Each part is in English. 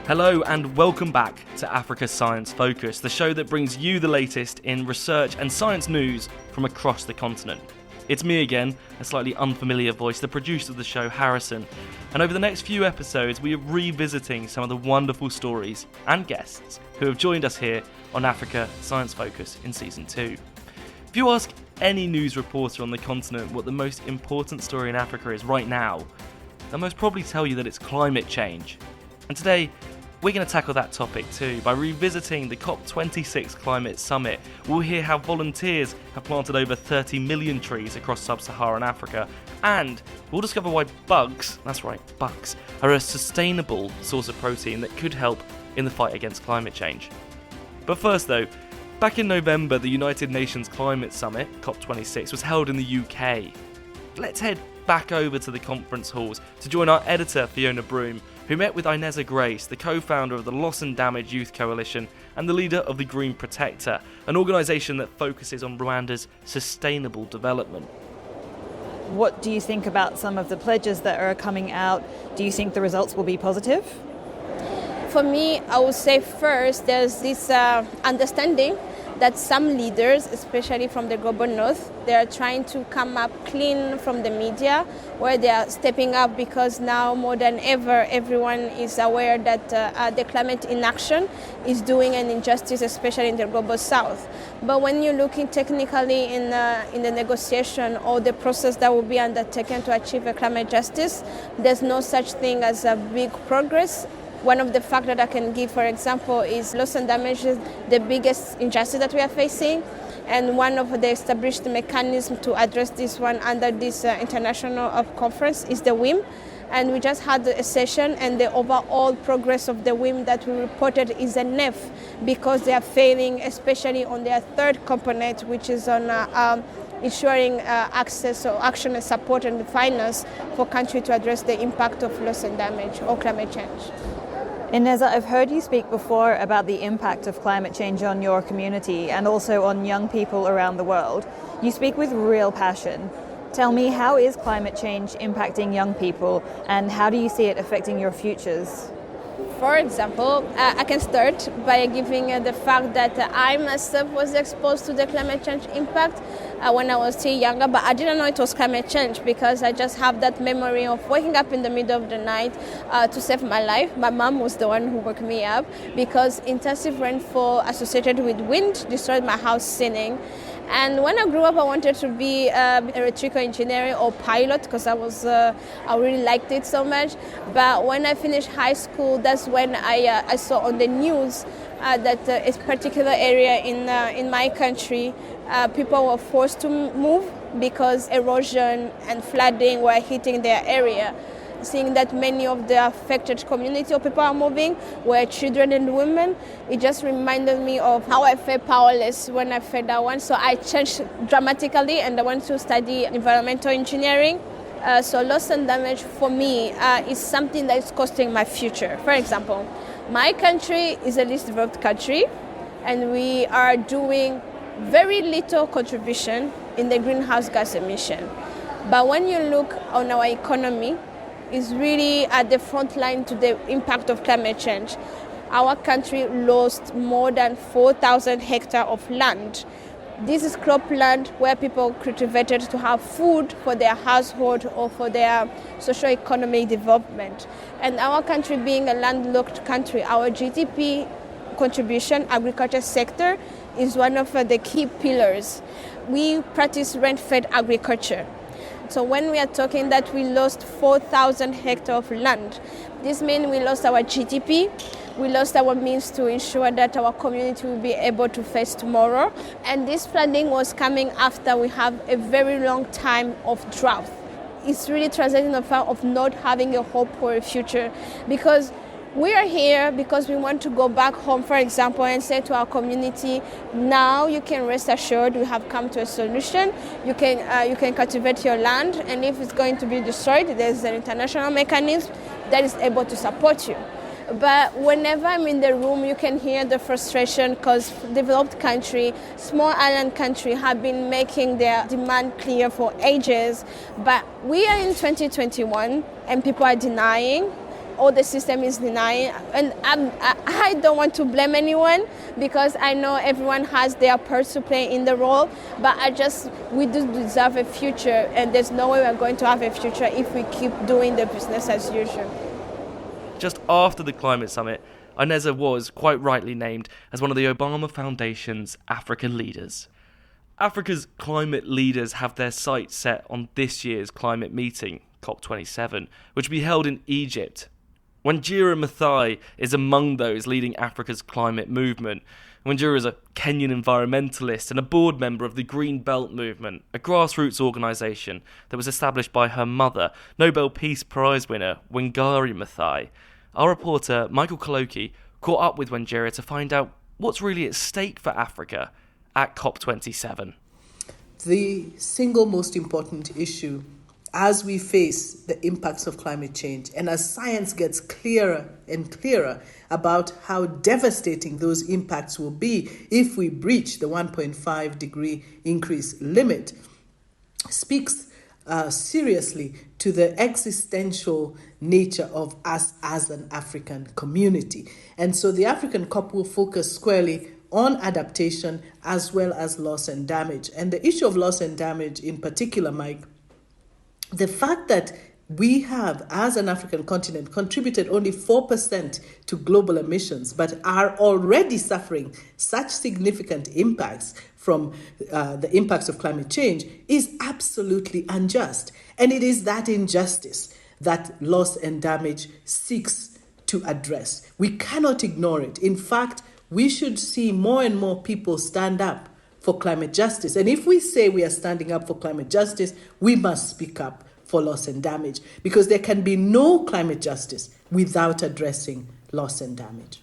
Hello and welcome back to Africa Science Focus, the show that brings you the latest in research and science news from across the continent. It's me again, a slightly unfamiliar voice, the producer of the show, Harrison, and over the next few episodes we are revisiting some of the wonderful stories and guests who have joined us here on Africa Science Focus in Season 2. If you ask any news reporter on the continent what the most important story in Africa is right now, they'll most probably tell you that it's climate change. And today, we're going to tackle that topic too by revisiting the COP26 Climate Summit. We'll hear how volunteers have planted over 30 million trees across Sub-Saharan Africa, and we'll discover why bugs, that's right, bugs, are a sustainable source of protein that could help in the fight against climate change. But first though, back in November, the United Nations Climate Summit, COP26, was held in the UK. Let's head back over to the conference halls to join our editor, Fiona Broom, who met with Ineza Grace, the co-founder of the Loss and Damage Youth Coalition and the leader of the Green Protector, an organisation that focuses on Rwanda's sustainable development. What do you think about some of the pledges that are coming out? Do you think the results will be positive? For me, I would say first there's this understanding that some leaders, especially from the global north, they are trying to come up clean from the media, where they are stepping up because now more than ever everyone is aware that the climate inaction is doing an injustice, especially in the global south. But when you're looking technically in the negotiation or the process that will be undertaken to achieve a climate justice, there's no such thing as a big progress. One of the facts that I can give, for example, is loss and damage is the biggest injustice that we are facing. And one of the established mechanisms to address this one under this international conference is the WIM. And we just had a session, and the overall progress of the WIM that we reported is a NEF because they are failing, especially on their third component, which is on ensuring access or action and support and finance for countries to address the impact of loss and damage or climate change. Ineza, I've heard you speak before about the impact of climate change on your community and also on young people around the world. You speak with real passion. Tell me, how is climate change impacting young people and how do you see it affecting your futures? For example, I can start by giving the fact that I myself was exposed to the climate change impact when I was still younger, but I didn't know it was climate change because I just have that memory of waking up in the middle of the night to save my life. My mom was the one who woke me up because intensive rainfall associated with wind destroyed my house ceiling. And when I grew up, I wanted to be electrical engineering or pilot because I really liked it so much. But when I finished high school, that's when I saw on the news that a particular area in my country, people were forced to move because erosion and flooding were hitting their area. Seeing that many of the affected community of people are moving were children and women, it just reminded me of how I felt powerless when I felt that one. So I changed dramatically and I went to study environmental engineering. So loss and damage for me is something that is costing my future. For example, my country is a least developed country and we are doing very little contribution in the greenhouse gas emission. But when you look on our economy, is really at the front line to the impact of climate change. Our country lost more than 4,000 hectares of land. This is cropland where people cultivated to have food for their household or for their socio-economic development. And our country being a landlocked country, our GDP contribution, agriculture sector, is one of the key pillars. We practice rain-fed agriculture. So when we are talking that we lost 4,000 hectares of land, this means we lost our GDP, we lost our means to ensure that our community will be able to face tomorrow. And this flooding was coming after we have a very long time of drought. It's really translating the fact of not having a hope for a future because we are here because we want to go back home, for example, and say to our community, now you can rest assured we have come to a solution. You can cultivate your land, and if it's going to be destroyed, there's an international mechanism that is able to support you. But whenever I'm in the room, you can hear the frustration because developed country, small island country have been making their demand clear for ages. But we are in 2021 and people are denying. all the system is denying. And I don't want to blame anyone because I know everyone has their part to play in the role, but we do deserve a future, and there's no way we're going to have a future if we keep doing the business as usual. Just after the climate summit, Ineza was, quite rightly, named as one of the Obama Foundation's Africa leaders. Africa's climate leaders have their sights set on this year's climate meeting, COP27, which will be held in Egypt. Wanjira Maathai is among those leading Africa's climate movement. Wanjira is a Kenyan environmentalist and a board member of the Green Belt Movement, a grassroots organisation that was established by her mother, Nobel Peace Prize winner Wangari Maathai. Our reporter, Michael Koloki, caught up with Wanjira to find out what's really at stake for Africa at COP27. The single most important issue as we face the impacts of climate change and as science gets clearer and clearer about how devastating those impacts will be if we breach the 1.5 degree increase limit, speaks seriously to the existential nature of us as an African community. And so the African COP will focus squarely on adaptation as well as loss and damage. And the issue of loss and damage in particular, Mike, the fact that we have, as an African continent, contributed only 4% to global emissions, but are already suffering such significant impacts from the impacts of climate change is absolutely unjust. And it is that injustice that loss and damage seeks to address. We cannot ignore it. In fact, we should see more and more people stand up for climate justice. And if we say we are standing up for climate justice, we must speak up for loss and damage, because there can be no climate justice without addressing loss and damage.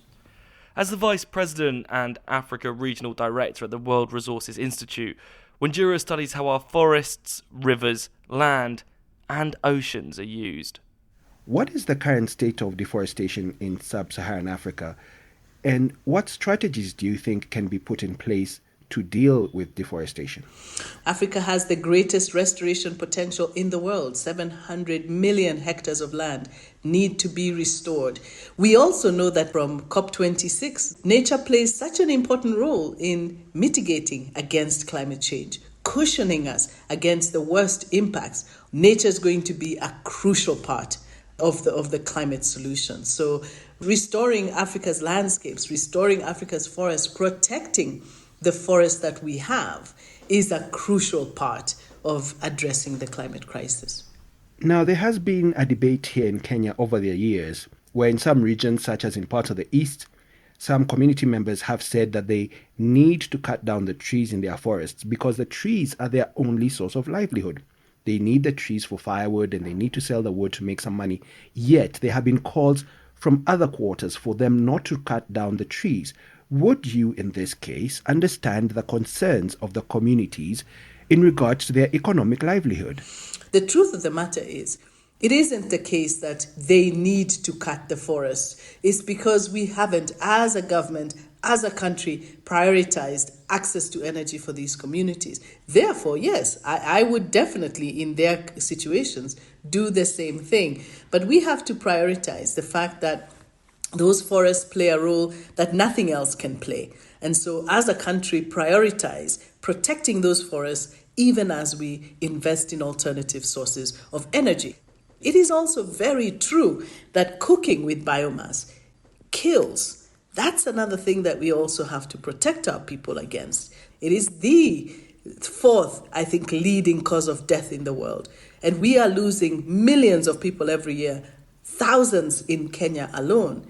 As the Vice President and Africa Regional Director at the World Resources Institute, Wanjira studies how our forests, rivers, land and oceans are used. What is the current state of deforestation in Sub-Saharan Africa? And what strategies do you think can be put in place to deal with deforestation? Africa has the greatest restoration potential in the world. 700 million hectares of land need to be restored. We also know that from COP26, nature plays such an important role in mitigating against climate change, cushioning us against the worst impacts. Nature is going to be a crucial part of the climate solution. So restoring Africa's landscapes, restoring Africa's forests, protecting the forests that we have is a crucial part of addressing the climate crisis. Now, there has been a debate here in Kenya over the years where in some regions, such as in parts of the east, some community members have said that they need to cut down the trees in their forests because the trees are their only source of livelihood. They need the trees for firewood and they need to sell the wood to make some money. Yet there have been calls from other quarters for them not to cut down the trees. Would you, in this case, understand the concerns of the communities in regards to their economic livelihood? The truth of the matter is, it isn't the case that they need to cut the forest. It's because we haven't, as a government, as a country, prioritized access to energy for these communities. Therefore, yes, I would definitely, in their situations, do the same thing. But we have to prioritize the fact that those forests play a role that nothing else can play. And so, as a country, prioritize protecting those forests even as we invest in alternative sources of energy. It is also very true that cooking with biomass kills. That's another thing that we also have to protect our people against. It is the fourth, I think, leading cause of death in the world. And we are losing millions of people every year, thousands in Kenya alone,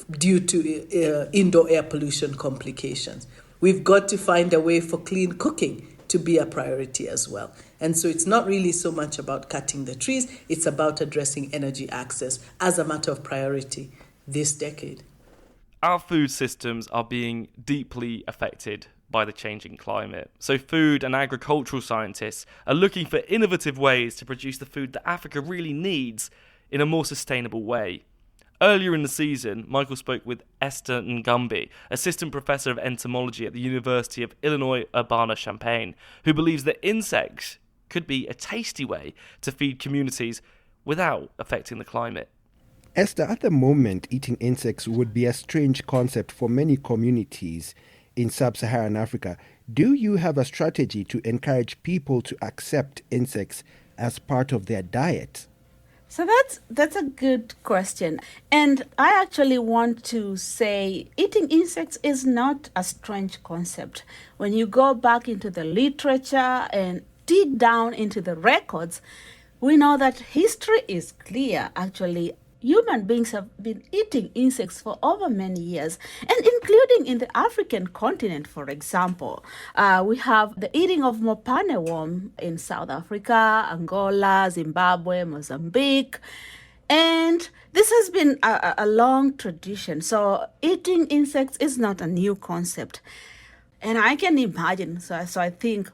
due to indoor air pollution complications. We've got to find a way for clean cooking to be a priority as well. And so it's not really so much about cutting the trees, it's about addressing energy access as a matter of priority this decade. Our food systems are being deeply affected by the changing climate. So food and agricultural scientists are looking for innovative ways to produce the food that Africa really needs in a more sustainable way. Earlier in the season, Michael spoke with Esther Ngumbi, assistant professor of entomology at the University of Illinois Urbana-Champaign, who believes that insects could be a tasty way to feed communities without affecting the climate. Esther, at the moment, eating insects would be a strange concept for many communities in Sub-Saharan Africa. Do you have a strategy to encourage people to accept insects as part of their diet? So that's a good question. And I actually want to say eating insects is not a strange concept. When you go back into the literature and dig down into the records, we know that history is clear. Actually, human beings have been eating insects for over many years, and including in the African continent, for example. We have the eating of mopane worm in South Africa, Angola, Zimbabwe, Mozambique, and this has been a long tradition. So eating insects is not a new concept. And I can imagine, so I think,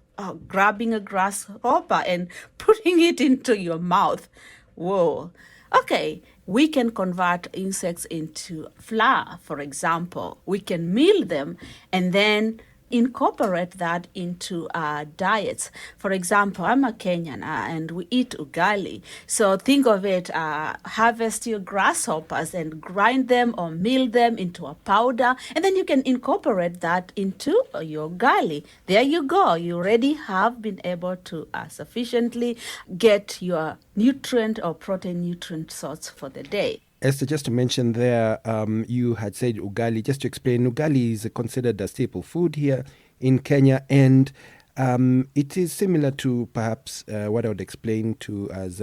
grabbing a grasshopper and putting it into your mouth. Whoa. Okay, we can convert insects into flour, for example. We can meal them and then incorporate that into our diets. For example, I'm a Kenyan and we eat ugali. So think of it, harvest your grasshoppers and grind them or meal them into a powder, and then you can incorporate that into your ugali. There you go. You already have been able to sufficiently get your nutrient or protein nutrient source for the day. Esther, just to mention there, you had said ugali. Just to explain, ugali is considered a staple food here in Kenya, and it is similar to perhaps what I would explain to as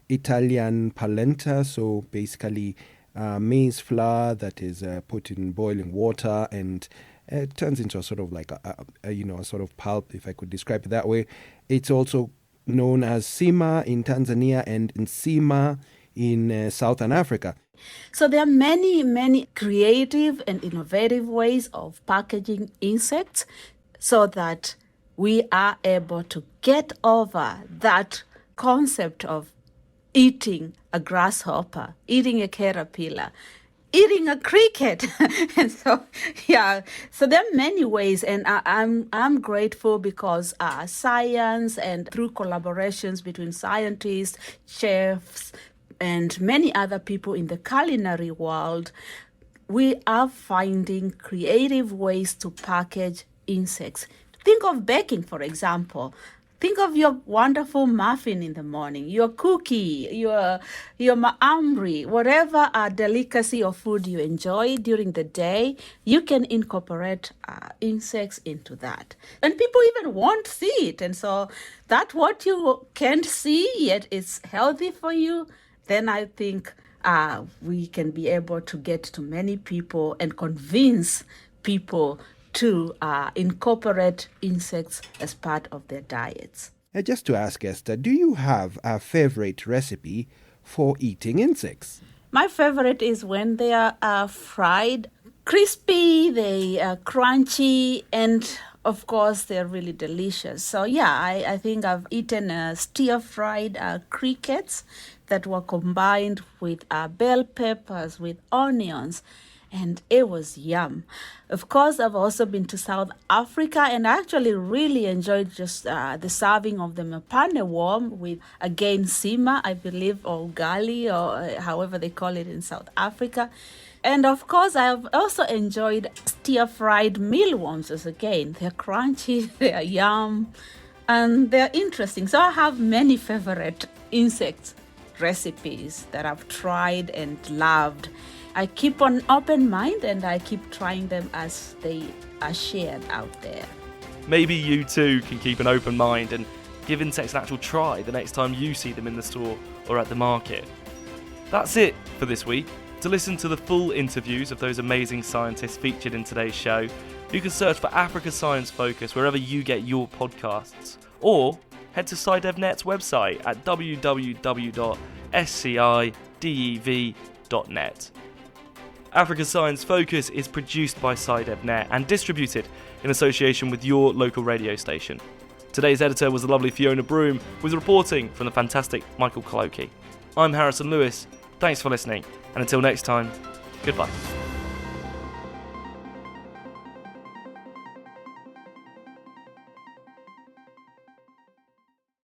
Italian polenta. So basically, maize flour that is put in boiling water and it turns into a sort of like a sort of pulp, if I could describe it that way. It's also known as sima in Tanzania and nsima in Southern Africa. So there are many, many creative and innovative ways of packaging insects so that we are able to get over that concept of eating a grasshopper, eating a caterpillar, eating a cricket. And so there are many ways, and I'm grateful because science and through collaborations between scientists, chefs, and many other people in the culinary world, we are finding creative ways to package insects. Think of baking, for example. Think of your wonderful muffin in the morning, your cookie, your maamri, whatever delicacy or food you enjoy during the day, you can incorporate insects into that. And people even won't see it. And so that's what you can't see, yet it's healthy for you. Then I think we can be able to get to many people and convince people to incorporate insects as part of their diets. Just to ask Esther, do you have a favorite recipe for eating insects? My favorite is when they are fried, crispy, they are crunchy, and of course, they're really delicious. So I think I've eaten stir-fried crickets that were combined with bell peppers, with onions, and it was yum. Of course, I've also been to South Africa and actually really enjoyed just the serving of the mopane worm with, again, sima, I believe, or ugali, or however they call it in South Africa. And of course, I've also enjoyed stir-fried mealworms as again. They're crunchy, they're yum, and they're interesting. So I have many favorite insect recipes that I've tried and loved. I keep an open mind and I keep trying them as they are shared out there. Maybe you too can keep an open mind and give insects an actual try the next time you see them in the store or at the market. That's it for this week. To listen to the full interviews of those amazing scientists featured in today's show, you can search for Africa Science Focus wherever you get your podcasts, or head to SciDevNet's website at www.scidev.net. Africa Science Focus is produced by SciDevNet and distributed in association with your local radio station. Today's editor was the lovely Fiona Broom, with reporting from the fantastic Michael Clokey. I'm Harrison Lewis. Thanks for listening, and until next time, goodbye.